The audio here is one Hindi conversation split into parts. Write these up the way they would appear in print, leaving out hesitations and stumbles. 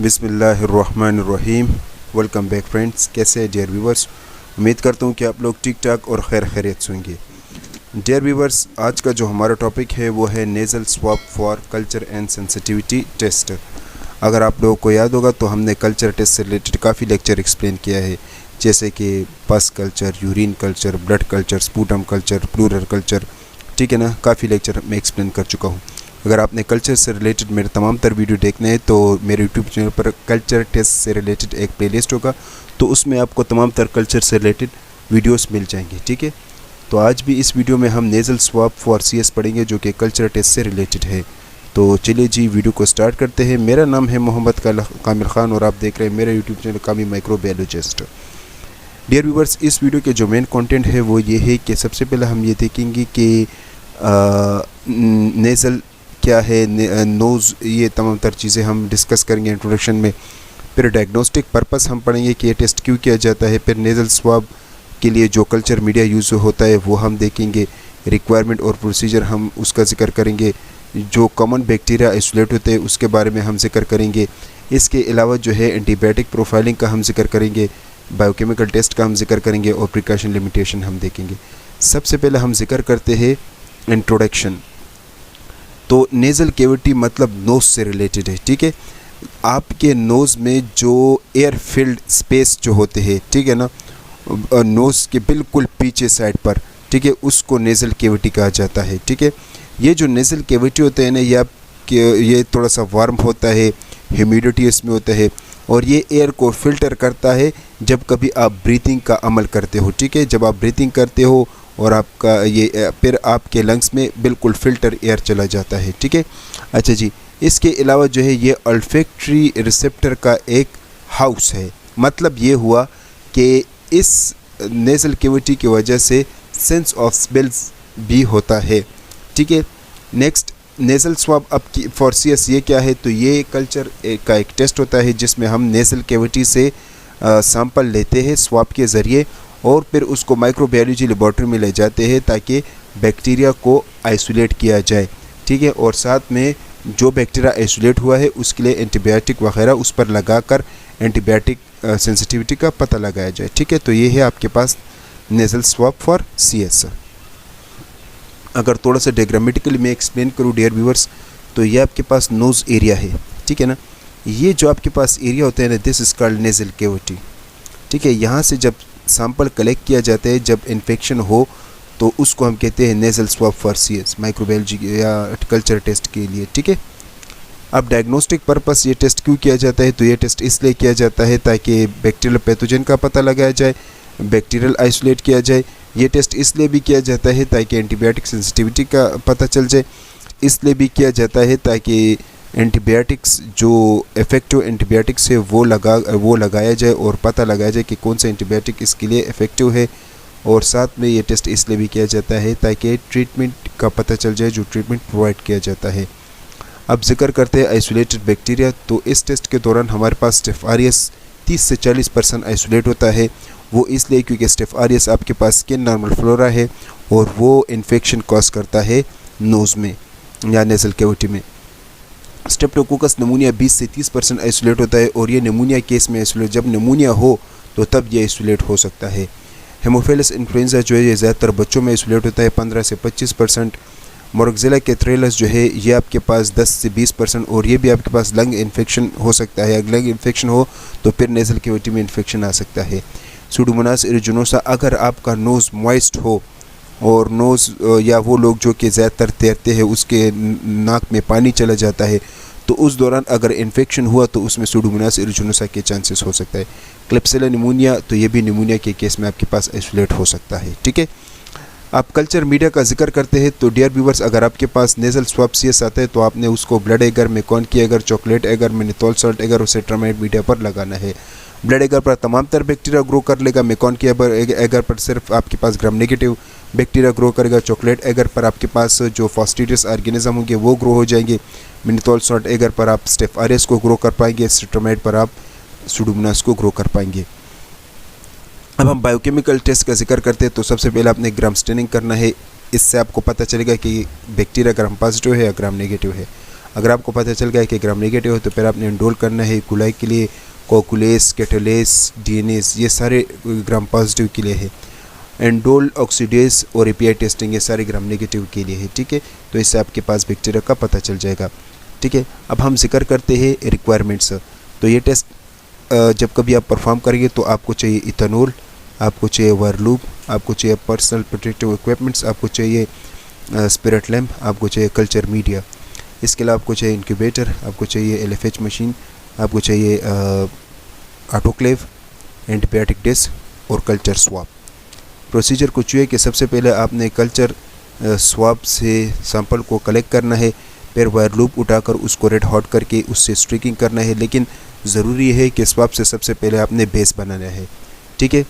बिस्मिल्लाहिर्रहमानिर्रहीम। वेलकम बैक फ्रेंड्स, कैसे हैं डियर व्यूवर्स। उम्मीद करता हूँ कि आप लोग ठीक ठाक और खैर खैरियत से होंगे। डियर व्यूवर्स, आज का जो हमारा टॉपिक है वो है nasal swab for culture and sensitivity test. अगर आप लोगों को याद होगा तो हमने कल्चर टेस्ट से रिलेटेड काफ़ी लेक्चर एक्सप्लेन किया है, जैसे कि pus culture, urine culture, blood culture, sputum culture, pleural culture, ठीक है ना। काफ़ी लेक्चर मैं एक्सप्लेन कर चुका हूँ। अगर आपने कल्चर से रिलेटेड मेरे तमाम तर वीडियो देखने हैं तो मेरे यूट्यूब चैनल पर कल्चर टेस्ट से रिलेटेड एक प्लेलिस्ट होगा, तो उसमें आपको तमाम तर कल्चर से रिलेटेड वीडियोस मिल जाएंगे, ठीक है। तो आज भी इस वीडियो में हम नेज़ल स्वाब फॉर सीएस पढ़ेंगे, जो कि कल्चर टेस्ट से रिलेटेड है। तो चलिए जी, वीडियो को स्टार्ट करते हैं। मेरा नाम है मोहम्मद कामिल ख़ान और आप देख रहे हैं मेरा यूट्यूब चैनल कामी माइक्रोबायोलॉजिस्ट। डियर व्यूवर्स, इस वीडियो के जो मेन कंटेंट है वो ये है कि सबसे पहले हम ये देखेंगे कि नेज़ल क्या है, नोज़, ये तमाम तर चीज़ें हम डिस्कस करेंगे इंट्रोडक्शन में। फिर डायग्नोस्टिक पर्पस हम पढ़ेंगे कि ये टेस्ट क्यों किया जाता है। फिर नेज़ल स्वाब के लिए जो कल्चर मीडिया यूज़ होता है वो हम देखेंगे। रिक्वायरमेंट और प्रोसीजर हम उसका जिक्र करेंगे। जो कॉमन बैक्टीरिया आइसोलेट होते हैं उसके बारे में हम जिक्र करेंगे। इसके अलावा जो है एंटीबायोटिक प्रोफाइलिंग का हम जिक्र करेंगे, बायोकेमिकल टेस्ट का हम जिक्र करेंगे और प्रिकॉशन लिमिटेशन हम देखेंगे। सबसे पहले हम जिक्र करते हैं इंट्रोडक्शन। तो नेज़ल कैविटी मतलब नोज़ से रिलेटेड है, ठीक है। आपके नोज़ में जो एयर फिल्ड स्पेस जो होते हैं, ठीक है ना, नोज़ के बिल्कुल पीछे साइड पर, ठीक है, उसको नेज़ल कैविटी कहा जाता है, ठीक है। ये जो नेज़ल कैविटी होते हैं ना, ये थोड़ा सा वार्म होता है, ह्यूमिडिटी इसमें होता है और ये एयर को फिल्टर करता है जब कभी आप ब्रीथिंग का अमल करते हो, ठीक है। जब आप ब्रीथिंग करते हो और आपका ये फिर आपके लंग्स में बिल्कुल फ़िल्टर एयर चला जाता है, ठीक है। अच्छा जी, इसके अलावा जो है ये ऑल्फैक्टरी रिसेप्टर का एक हाउस है। मतलब ये हुआ कि इस नेज़ल कैविटी की वजह से सेंस ऑफ स्मेल्स भी होता है, ठीक है। नेक्स्ट, नेज़ल स्वाब अब की फॉर सीएस ये क्या है, तो ये कल्चर का एक टेस्ट होता है जिसमें हम नेज़ल कैविटी से सैंपल लेते हैं स्वाब के ज़रिए और फिर उसको माइक्रोबायोलॉजी लेबॉर्ट्री में ले जाते हैं ताकि बैक्टीरिया को आइसोलेट किया जाए, ठीक है। और साथ में जो बैक्टीरिया आइसोलेट हुआ है उसके लिए एंटीबायोटिक वगैरह उस पर लगाकर एंटीबायोटिक सेंसिटिविटी का पता लगाया जाए, ठीक है। तो ये है आपके पास नेज़ल स्वाब फॉर सीएस। अगर थोड़ा सा डायग्रामेटिकली मैं एक्सप्लेन करूँ डियर व्यूवर्स, तो ये आपके पास नोज़ एरिया है, ठीक है ना। ये जो आपके पास एरिया होता है ना, this is called nasal cavity, ठीक है। यहाँ से जब सैंपल कलेक्ट किया जाता है, जब इन्फेक्शन हो तो उसको हम कहते हैं nasal swab for CS, microbiology या कल्चर टेस्ट के लिए, ठीक है। अब डायग्नोस्टिक पर्पस ये टेस्ट क्यों किया जाता है, तो ये टेस्ट इसलिए किया जाता है ताकि बैक्टीरियल पैथोजन का पता लगाया जाए, बैक्टीरियल आइसोलेट किया जाए। ये टेस्ट इसलिए भी किया जाता है ताकि एंटीबायोटिक सेंसिटिविटी का पता चल जाए। इसलिए भी किया जाता है ताकि एंटीबायोटिक्स, जो इफ़ेक्टिव एंटीबायोटिक्स है वो लगाया जाए और पता लगाया जाए कि कौन सा एंटीबायोटिक इसके लिए इफ़ेक्टिव है। और साथ में ये टेस्ट इसलिए भी किया जाता है ताकि ट्रीटमेंट का पता चल जाए, जो ट्रीटमेंट प्रोवाइड किया जाता है। अब जिक्र करते हैं आइसोलेटेड बैक्टीरिया। तो इस टेस्ट के दौरान हमारे पास स्टेफ ऑरियस 30 से 40% आइसोलेट होता है। वो इसलिए क्योंकि स्टेफ ऑरियस आपके पास स्किन नॉर्मल फ्लोरा है और वो इन्फेक्शन कॉज करता है नोज़ में या नेज़ल कैविटी में। स्ट्रेप्टोकोकस नमूनिया 20 से 30% आइसोलेट होता है और ये नमूनिया केस में आइसोलेट, जब नमूनिया हो तो तब ये आइसोलेट हो सकता है। हेमोफिलस इन्फ्लुएंजा जो है ये ज़्यादातर बच्चों में आइसोलेट होता है 15 से 25%। मोरक्जिला कैथरेलस जो है ये आपके पास 10 से 20% और ये भी आपके पास लंग इन्फेक्शन हो सकता है। अगर लंग इन्फेक्शन हो तो फिर नेज़ल कैविटी में इन्फेक्शन आ सकता है। सूडोमोनास एरिजिनोसा, अगर आपका नोज़ मॉइस्ट हो और नोज़ या वो लोग जो कि ज़्यादातर तैरते हैं उसके नाक में पानी चला जाता है, तो उस दौरान अगर इन्फेक्शन हुआ तो उसमें सूडोमोनास एरिजिनोसा के चांसेस हो सकता है। क्लेप्सिला निमोनिया, तो ये भी निमोनिया के केस में आपके पास आइसोलेट हो सकता है, ठीक है। आप कल्चर मीडिया का जिक्र करते हैं तो डियर व्यूवर्स, अगर आपके पास नेज़ल स्वाब सीएस आता है तो आपने उसको blood agar, MacConkey agar, chocolate agar, mannitol salt agar और सेट्रामाइड मीडिया पर लगाना है। ब्लड एगर पर तमाम तर बैक्टीरिया ग्रो कर लेगा, मेकॉन की एगर पर सिर्फ आपके पास ग्राम नेगेटिव बैक्टीरिया ग्रो करेगा, चॉकलेट एगर पर आपके पास जो फास्टिडियस ऑर्गेनिज्म होंगे वो ग्रो हो जाएंगे, मिनिथॉल सॉल्ट एगर पर आप स्टेफ ऑरियस को ग्रो कर पाएंगे, सेट्रामाइड पर आप सूडोमोनास को ग्रो कर पाएंगे। अब हम बायोकेमिकल टेस्ट का जिक्र करते हैं तो सबसे पहले आपने ग्राम स्टेनिंग करना है। इससे आपको पता चलेगा कि बैक्टीरिया ग्राम पॉजिटिव है या ग्राम नेगेटिव है। अगर आपको पता चल गया कि ग्राम नेगेटिव है तो फिर आपने एंडोल करना है कुलाई के लिए, कोकुलेस, कैटोलेस, डीएनएस ये सारे ग्राम पॉजिटिव के लिए है। एंडोल, ऑक्सीडेस और एपीआई टेस्टिंग ये सारे ग्राम नेगेटिव के लिए है, ठीक है। तो इससे आपके पास बैक्टीरिया का पता चल जाएगा, ठीक है। अब हम जिक्र करते हैं रिक्वायरमेंट्स। तो ये टेस्ट जब कभी आप परफॉर्म करेंगे तो आपको चाहिए इथेनॉल, आपको चाहिए वायर लूप, आपको चाहिए पर्सनल प्रोटेक्टिव इक्विपमेंट्स, आपको चाहिए स्पिरिट लैम्प, आपको चाहिए कल्चर मीडिया। इसके अलावा आपको चाहिए इंक्यूबेटर, आपको चाहिए एलएफएच मशीन, आपको चाहिए ऑटोक्लेव, एंटीबायोटिक डिस्क और कल्चर स्वाब। प्रोसीजर कुछ है कि सबसे पहले आपने कल्चर स्वाब से सैंपल को कलेक्ट करना है, फिर वायर लूप उठाकर उसको रेड हॉट करके उससे स्ट्रिकिंग करना है, लेकिन ज़रूरी है कि स्वाब से सबसे पहले आपने बेस बनाना है, ठीक है।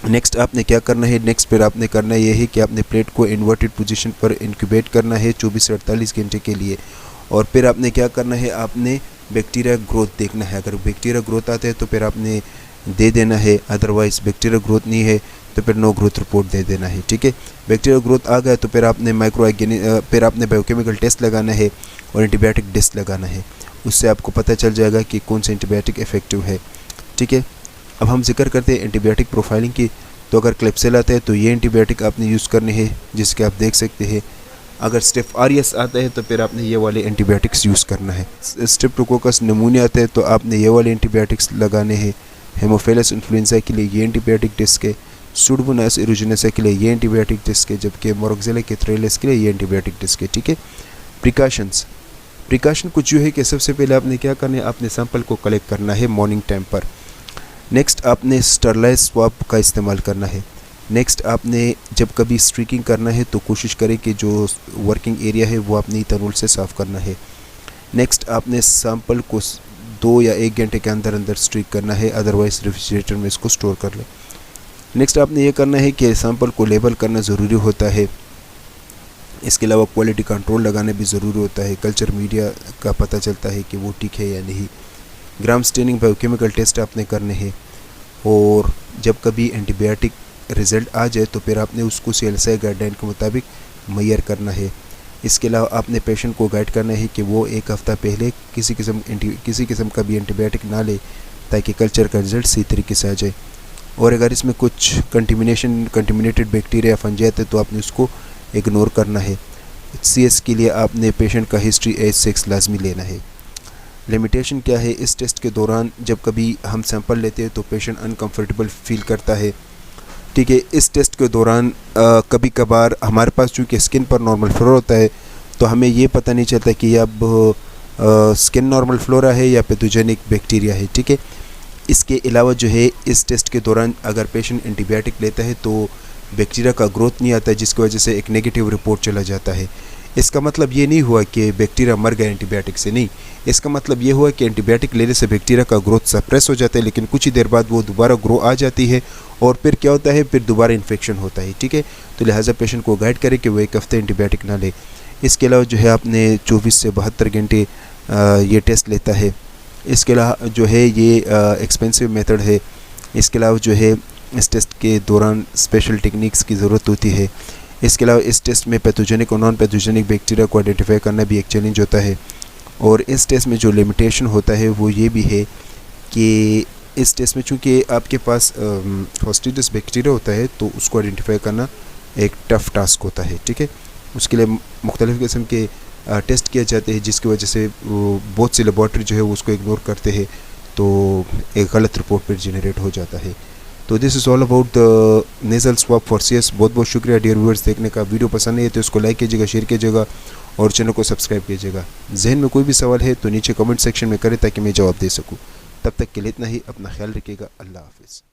नेक्स्ट आपने क्या करना है, नेक्स्ट फिर आपने करना ये है कि आपने प्लेट को इन्वर्टेड पोजीशन पर इंक्यूबेट करना है 24 से 48 घंटे के लिए। और फिर आपने क्या करना है, आपने बैक्टीरिया ग्रोथ देखना है। अगर बैक्टीरिया ग्रोथ आता है तो फिर आपने दे देना है, अदरवाइज़ बैक्टीरिया ग्रोथ नहीं है तो फिर नो ग्रोथ रिपोर्ट दे देना है, ठीक है। बैक्टीरिया ग्रोथ आ गया तो फिर आपने फिर आपने बायोकेमिकल टेस्ट लगाना है और एंटीबायोटिक टेस्ट लगाना है। उससे आपको पता चल जाएगा कि कौन सा एंटीबायोटिक इफेक्टिव है, ठीक है। अब हम जिक्र करते हैं एंटीबायोटिक प्रोफाइलिंग की। तो अगर क्लेप्सिला आता है तो ये एंटीबायोटिक आपने यूज़ करने हैं, जिसके आप देख सकते हैं। अगर स्टेफ आरियस आता है तो फिर आपने ये वाले एंटीबायोटिक्स यूज़ करना है। स्ट्रेप्टोकोकस नमूनिया आता है तो आपने ये वाले एंटीबायोटिक्स लगाने हैं। हेमोफिलस इन्फ्लुएंजा के लिए ये एंटीबायोटिक डिस्क है, सुडोमोनास एरुजिनेसा के लिए ये एंटीबायोटिक डिस्क है, जबकि मोरक्जिला कैथ्रेलिस के लिए ये एंटीबायोटिक डिस्क है, ठीक है। प्रिकॉशन कुछ यूँ है कि सबसे पहले आपने क्या करना है, आपने सैंपल को कलेक्ट करना है मॉर्निंग टाइम पर। नेक्स्ट आपने स्टरलाइज स्वाब का इस्तेमाल करना है। नेक्स्ट आपने जब कभी स्ट्रीकिंग करना है तो कोशिश करें कि जो वर्किंग एरिया है वो आपने इथेनॉल से साफ़ करना है। नेक्स्ट आपने सैंपल को 2 या 1 घंटे के अंदर अंदर स्ट्रीक करना है, अदरवाइज़ रेफ्रिजरेटर में इसको स्टोर कर लें। नेक्स्ट आपने ये करना है कि सैंपल को लेबल करना ज़रूरी होता है। इसके अलावा क्वालिटी कंट्रोल लगाना भी ज़रूरी होता है। कल्चर मीडिया का पता चलता है कि वो ठीक है या नहीं। ग्राम स्टेनिंग बायोकेमिकल टेस्ट आपने करने हैं। और जब कभी एंटीबायोटिक रिज़ल्ट आ जाए तो फिर आपने उसको CLSI गाइडलाइन के मुताबिक मुय्यर करना है। इसके अलावा आपने पेशेंट को गाइड करना है कि वो 1 हफ़्ता पहले किसी किस्म का भी एंटीबायोटिक ना ले, ताकि कल्चर का रिज़ल्ट सही तरीके से आ जाए। और अगर इसमें कुछ कंटिमिनेटेड बैक्टीरिया फंजाई है तो आपने उसको इग्नोर करना है। CS के लिए आपने पेशेंट का हिस्ट्री एज 6 लाजमी लेना है। लिमिटेशन क्या है, इस टेस्ट के दौरान जब कभी हम सैंपल लेते हैं तो पेशेंट अनकंफर्टेबल फील करता है, ठीक है। इस टेस्ट के दौरान कभी कभार हमारे पास चूँकि स्किन पर नॉर्मल फ्लोरा होता है तो हमें ये पता नहीं चलता कि अब स्किन नॉर्मल फ्लोरा है या पैथोजेनिक बैक्टीरिया है, ठीक है। इसके अलावा जो है इस टेस्ट के दौरान अगर पेशेंट एंटीबायोटिक लेता है तो बैक्टीरिया का ग्रोथ नहीं आता है, जिसकी वजह से एक नेगेटिव रिपोर्ट चला जाता है। इसका मतलब ये नहीं हुआ कि बैक्टीरिया मर गया एंटीबायोटिक से, नहीं। इसका मतलब ये हुआ कि एंटीबायोटिक लेने से बैक्टीरिया का ग्रोथ सप्रेस हो जाता है, लेकिन कुछ ही देर बाद वो दोबारा ग्रो आ जाती है और फिर क्या होता है, फिर दोबारा इन्फेक्शन होता है, ठीक है। तो लिहाजा पेशेंट को गाइड करें कि वो 1 हफ्ते एंटीबायोटिक ना ले। इसके अलावा जो है आपने 24 से 72 घंटे ये टेस्ट लेता है। इसके अलावा जो है ये एक्सपेंसिव मेथड है। इसके अलावा जो है इस टेस्ट के दौरान स्पेशल टेक्निक्स की ज़रूरत होती है। इसके अलावा इस टेस्ट में पैथोजेनिक और नॉन पैथोजेनिक बैक्टीरिया को आइडेंटिफाई करना भी एक चैलेंज होता है। और इस टेस्ट में जो लिमिटेशन होता है वो ये भी है कि इस टेस्ट में चूँकि आपके पास फास्टिडियस बैक्टीरिया होता है तो उसको आइडेंटिफाई करना एक टफ़ टास्क होता है, ठीक है। उसके लिए मुख्तलिफ़ किस्म के टेस्ट किए जाते हैं, जिसकी वजह से बहुत सी लेबॉर्ट्री जो है वो उसको इग्नोर करते हैं, तो एक गलत रिपोर्ट पर जनरेट हो जाता है। तो this is all about the nasal swab for CS। बहुत बहुत शुक्रिया डियर व्यूअर्स देखने का। वीडियो पसंद नहीं है तो इसको लाइक कीजिएगा, शेयर कीजिएगा और चैनल को सब्सक्राइब कीजिएगा। जहन में कोई भी सवाल है तो नीचे कमेंट सेक्शन में करें ताकि मैं जवाब दे सकूँ। तब तक के लिए इतना ही। अपना ख्याल रखिएगा। अल्लाह हाफ़िज़।